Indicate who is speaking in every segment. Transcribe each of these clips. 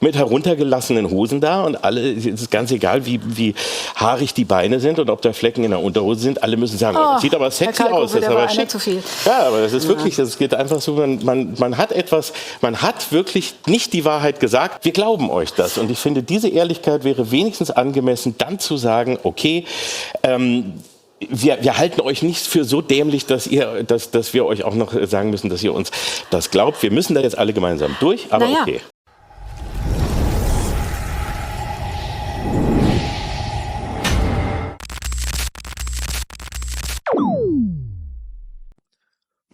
Speaker 1: mit heruntergelassenen Hosen da und alle, es ist ganz egal, wie haarig die Beine sind und ob da Flecken in der Unterhose sind, alle müssen sagen, das sieht aber sexy aus, das ist aber schick.
Speaker 2: Zu viel.
Speaker 1: Ja, aber das ist wirklich, das geht einfach so, man hat wirklich nicht die Wahrheit gesagt, wir glauben euch das. Und ich finde, diese Ehrlichkeit wäre wenigstens angemessen, dann zu sagen, okay, wir halten euch nicht für so dämlich, dass wir euch auch noch sagen müssen, dass ihr uns das glaubt. Wir müssen da jetzt alle gemeinsam durch, aber okay.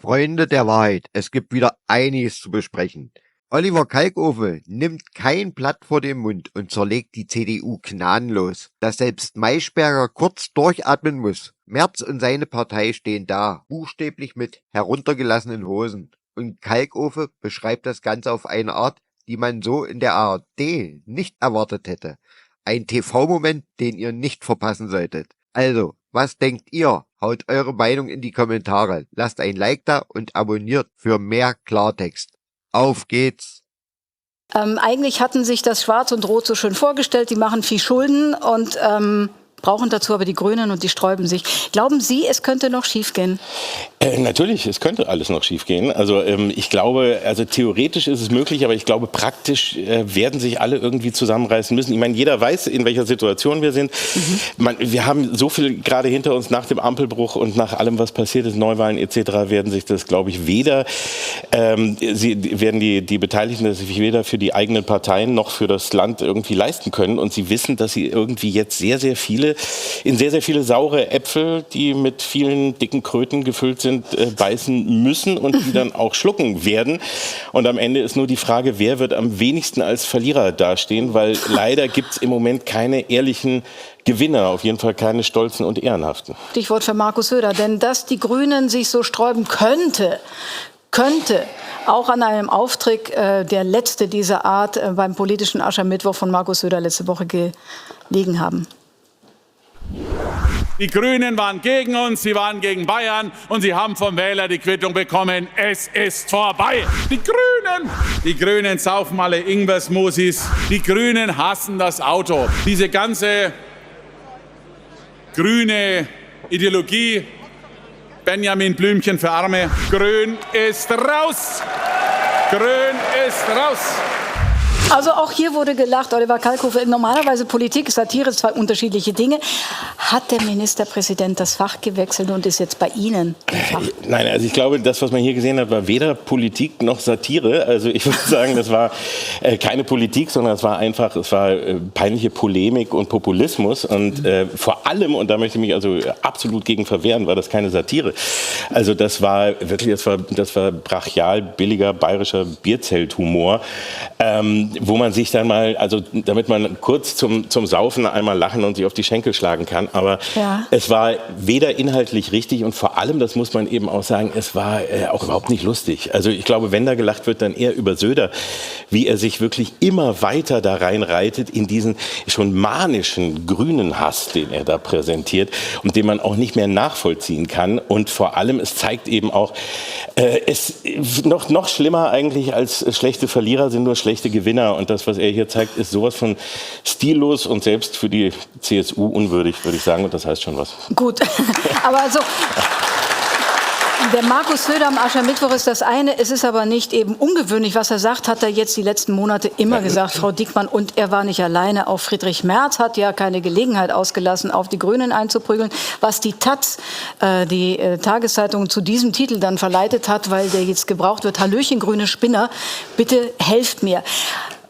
Speaker 3: Freunde der Wahrheit, es gibt wieder einiges zu besprechen. Oliver Kalkofe nimmt kein Blatt vor den Mund und zerlegt die CDU gnadenlos. Dass selbst Maischberger kurz durchatmen muss. Merz und seine Partei stehen da, buchstäblich mit heruntergelassenen Hosen. Und Kalkofe beschreibt das Ganze auf eine Art, die man so in der ARD nicht erwartet hätte. Ein TV-Moment, den ihr nicht verpassen solltet. Also, was denkt ihr? Haut eure Meinung in die Kommentare, lasst ein Like da und abonniert für mehr Klartext. Auf geht's!
Speaker 2: Eigentlich hatten sich das Schwarz und Rot so schön vorgestellt, die machen viel Schulden und brauchen dazu aber die Grünen und die sträuben sich. Glauben Sie, es könnte noch schiefgehen?
Speaker 1: Natürlich, es könnte alles noch schiefgehen. Also ich glaube, also theoretisch ist es möglich, aber ich glaube, praktisch werden sich alle irgendwie zusammenreißen müssen. Ich meine, jeder weiß, in welcher Situation wir sind. Wir haben so viel gerade hinter uns nach dem Ampelbruch und nach allem, was passiert ist, Neuwahlen etc., werden sich das, glaube ich, weder die Beteiligten das sich weder für die eigenen Parteien noch für das Land irgendwie leisten können. Und sie wissen, dass sie irgendwie jetzt sehr, sehr viele saure Äpfel, die mit vielen dicken Kröten gefüllt sind, beißen müssen und die dann auch schlucken werden. Und am Ende ist nur die Frage, wer wird am wenigsten als Verlierer dastehen, weil leider gibt es im Moment keine ehrlichen Gewinner, auf jeden Fall keine stolzen und ehrenhaften.
Speaker 2: Stichwort für Markus Söder, denn dass die Grünen sich so sträuben könnte auch an einem Auftritt, der letzte dieser Art, beim politischen Aschermittwoch von Markus Söder letzte Woche gelegen haben.
Speaker 4: Die Grünen waren gegen uns, sie waren gegen Bayern und sie haben vom Wähler die Quittung bekommen. Es ist vorbei. Die Grünen saufen alle Ingwer-Smoothies. Die Grünen hassen das Auto. Diese ganze grüne Ideologie, Benjamin Blümchen für Arme, Grün ist raus. Grün ist raus.
Speaker 2: Also auch hier wurde gelacht, Oliver Kalkofe. Normalerweise Politik, Satire, zwei unterschiedliche Dinge. Hat der Ministerpräsident das Fach gewechselt und ist jetzt bei Ihnen im Fach?
Speaker 1: Nein, also ich glaube, das, was man hier gesehen hat, war weder Politik noch Satire. Also ich würde sagen, das war keine Politik, sondern es war peinliche Polemik und Populismus. Und vor allem, und da möchte ich mich also absolut gegen verwehren, war das keine Satire. Also das war wirklich, das war brachial, billiger, bayerischer Bierzelthumor. Wo man sich dann mal, also damit man kurz zum Saufen einmal lachen und sich auf die Schenkel schlagen kann. Aber es war weder inhaltlich richtig und vor allem, das muss man eben auch sagen, es war auch überhaupt nicht lustig. Also ich glaube, wenn da gelacht wird, dann eher über Söder, wie er sich wirklich immer weiter da reinreitet in diesen schon manischen grünen Hass, den er da präsentiert und den man auch nicht mehr nachvollziehen kann. Und vor allem, es zeigt eben auch, noch schlimmer eigentlich als schlechte Verlierer sind nur schlechte Gewinner. Und das, was er hier zeigt, ist sowas von stillos und selbst für die CSU unwürdig, würde ich sagen. Und das heißt schon was.
Speaker 2: Gut, aber also der Markus Söder am Aschermittwoch ist das eine. Es ist aber nicht eben ungewöhnlich, was er sagt, hat er jetzt die letzten Monate immer gesagt, Frau Diekmann. Und er war nicht alleine. Auch Friedrich Merz hat ja keine Gelegenheit ausgelassen, auf die Grünen einzuprügeln. Was die Taz, die Tageszeitung, zu diesem Titel dann verleitet hat, weil der jetzt gebraucht wird. Hallöchen, grüne Spinner, bitte helft mir.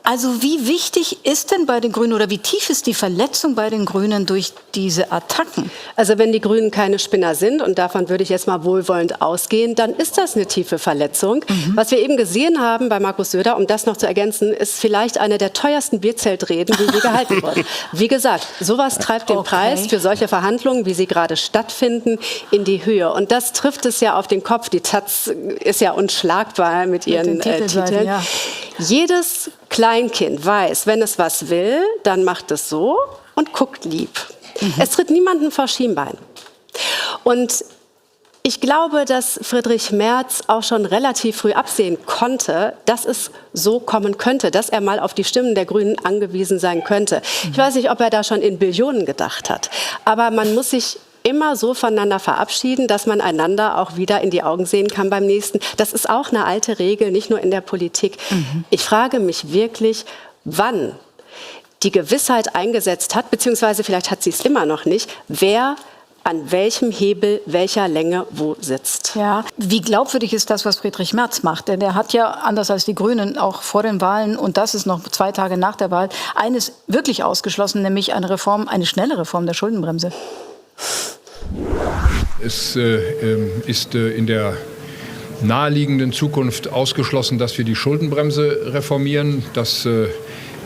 Speaker 2: Also wie wichtig ist denn bei den Grünen oder wie tief ist die Verletzung bei den Grünen durch diese Attacken?
Speaker 5: Also wenn die Grünen keine Spinner sind, und davon würde ich jetzt mal wohlwollend ausgehen, dann ist das eine tiefe Verletzung. Was wir eben gesehen haben bei Markus Söder, um das noch zu ergänzen, ist vielleicht eine der teuersten Bierzeltreden, die je gehalten wurde. Wie gesagt, sowas treibt den Preis für solche Verhandlungen, wie sie gerade stattfinden, in die Höhe. Und das trifft es ja auf den Kopf. Die Taz ist ja unschlagbar mit ihren Titeln. Ja. Jedes Kleinkind weiß, wenn es was will, dann macht es so und guckt lieb. Es tritt niemanden vor Schienbein. Und Ich glaube, dass Friedrich Merz auch schon relativ früh absehen konnte, dass es so kommen könnte, dass er mal auf die Stimmen der Grünen angewiesen sein könnte. Ich weiß nicht, ob er da schon in Billionen gedacht hat, aber man muss sich immer so voneinander verabschieden, dass man einander auch wieder in die Augen sehen kann beim nächsten. Das ist auch eine alte Regel, nicht nur in der Politik. Ich frage mich wirklich, wann die Gewissheit eingesetzt hat, beziehungsweise vielleicht hat sie es immer noch nicht, wer an welchem Hebel, welcher Länge wo sitzt.
Speaker 2: Ja, wie glaubwürdig ist das, was Friedrich Merz macht? Denn er hat ja, anders als die Grünen, auch vor den Wahlen, und das ist noch 2 Tage nach der Wahl, eines wirklich ausgeschlossen, nämlich eine Reform, eine schnelle Reform der Schuldenbremse.
Speaker 6: Es ist in der naheliegenden Zukunft ausgeschlossen, dass wir die Schuldenbremse reformieren. Das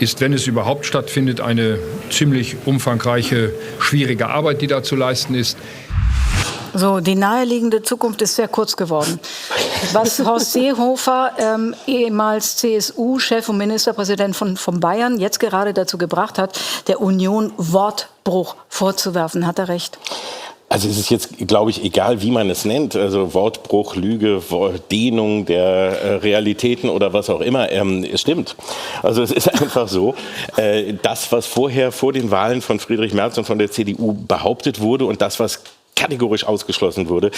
Speaker 6: ist, wenn es überhaupt stattfindet, eine ziemlich umfangreiche, schwierige Arbeit, die da zu leisten ist.
Speaker 2: So, die naheliegende Zukunft ist sehr kurz geworden. Was Horst Seehofer, ehemals CSU-Chef und Ministerpräsident von Bayern, jetzt gerade dazu gebracht hat, der Union Wortbruch vorzuwerfen. Hat er recht?
Speaker 1: Also es ist jetzt, glaube ich, egal, wie man es nennt, also Wortbruch, Lüge, Dehnung der Realitäten oder was auch immer, es stimmt. Also es ist einfach so, das, was vorher vor den Wahlen von Friedrich Merz und von der CDU behauptet wurde und das, was kategorisch ausgeschlossen wurde,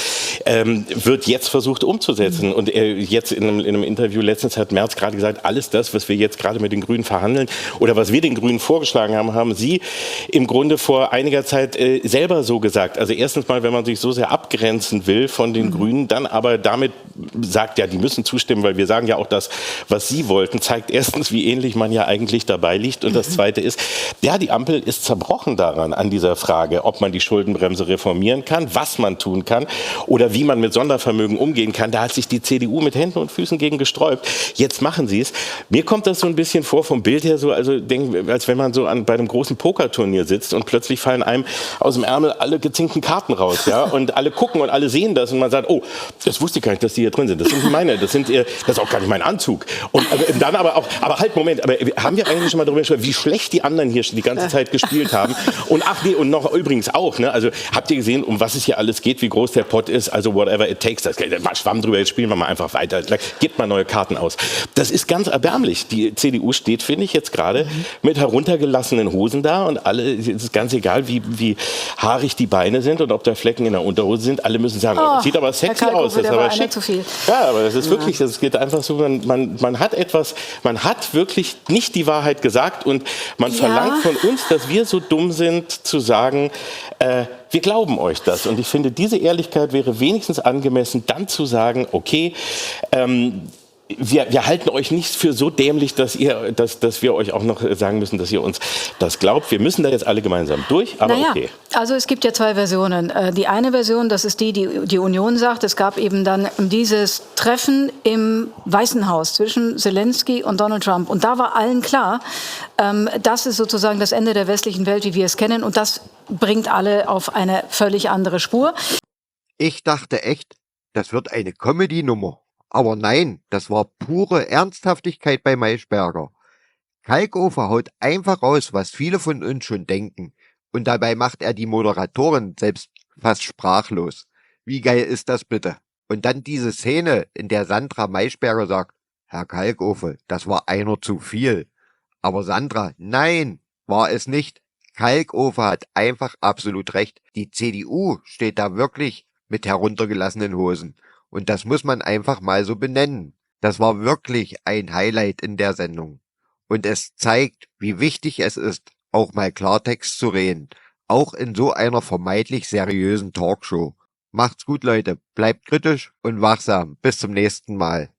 Speaker 1: wird jetzt versucht umzusetzen. Und jetzt in einem Interview letztens hat Merz gerade gesagt, alles das, was wir jetzt gerade mit den Grünen verhandeln oder was wir den Grünen vorgeschlagen haben, haben sie im Grunde vor einiger Zeit selber so gesagt. Also erstens mal, wenn man sich so sehr abgrenzen will von den Grünen, dann aber damit sagt, ja, die müssen zustimmen, weil wir sagen ja auch das, was sie wollten, zeigt erstens, wie ähnlich man ja eigentlich dabei liegt. Und das Zweite ist, ja, die Ampel ist zerbrochen daran, an dieser Frage, ob man die Schuldenbremse reformieren kann, was man tun kann oder wie man mit Sondervermögen umgehen kann. Da hat sich die CDU mit Händen und Füßen gegen gesträubt. Jetzt machen sie es. Mir kommt das so ein bisschen vor vom Bild her so, also als wenn man so bei einem großen Pokerturnier sitzt und plötzlich fallen einem aus dem Ärmel alle gezinkten Karten raus, ja, und alle gucken und alle sehen das und man sagt, oh, das wusste ich gar nicht, dass die hier drin sind. Das sind meine, das ist auch gar nicht mein Anzug. Und dann aber halt, Moment, aber haben wir eigentlich schon mal darüber gesprochen, wie schlecht die anderen hier die ganze Zeit gespielt haben? Und ach nee, und noch übrigens auch, ne, also habt ihr gesehen, um was es hier alles geht, wie groß der Pot ist, also whatever it takes, das Schwamm drüber, jetzt spielen wir mal einfach weiter, gebt mal neue Karten aus. Das ist ganz erbärmlich. Die CDU steht, finde ich, jetzt gerade mit heruntergelassenen Hosen da und alle, es ist ganz egal, wie haarig die Beine sind und ob da Flecken in der Unterhose sind, alle müssen sagen, oh, das sieht aber sexy aus, das ist aber schick. Zu viel. Ja, aber das ist wirklich, das geht einfach so, man hat wirklich nicht die Wahrheit gesagt und man verlangt von uns, dass wir so dumm sind, zu sagen, wir glauben euch das. Und ich finde, diese Ehrlichkeit wäre wenigstens angemessen, dann zu sagen, okay, wir halten euch nicht für so dämlich, dass wir euch auch noch sagen müssen, dass ihr uns das glaubt. Wir müssen da jetzt alle gemeinsam durch, aber okay.
Speaker 2: Also es gibt ja 2 Versionen. Die eine Version, das ist die Union sagt, es gab eben dann dieses Treffen im Weißen Haus zwischen Zelensky und Donald Trump. Und da war allen klar, das ist sozusagen das Ende der westlichen Welt, wie wir es kennen. Und das bringt alle auf eine völlig andere Spur.
Speaker 3: Ich dachte echt, das wird eine Comedy-Nummer. Aber nein, das war pure Ernsthaftigkeit bei Maischberger. Kalkofe haut einfach raus, was viele von uns schon denken. Und dabei macht er die Moderatorin selbst fast sprachlos. Wie geil ist das bitte? Und dann diese Szene, in der Sandra Maischberger sagt, Herr Kalkofe, das war einer zu viel. Aber Sandra, nein, war es nicht. Kalkofe hat einfach absolut recht. Die CDU steht da wirklich mit heruntergelassenen Hosen. Und das muss man einfach mal so benennen. Das war wirklich ein Highlight in der Sendung. Und es zeigt, wie wichtig es ist, auch mal Klartext zu reden. Auch in so einer vermeintlich seriösen Talkshow. Macht's gut, Leute. Bleibt kritisch und wachsam. Bis zum nächsten Mal.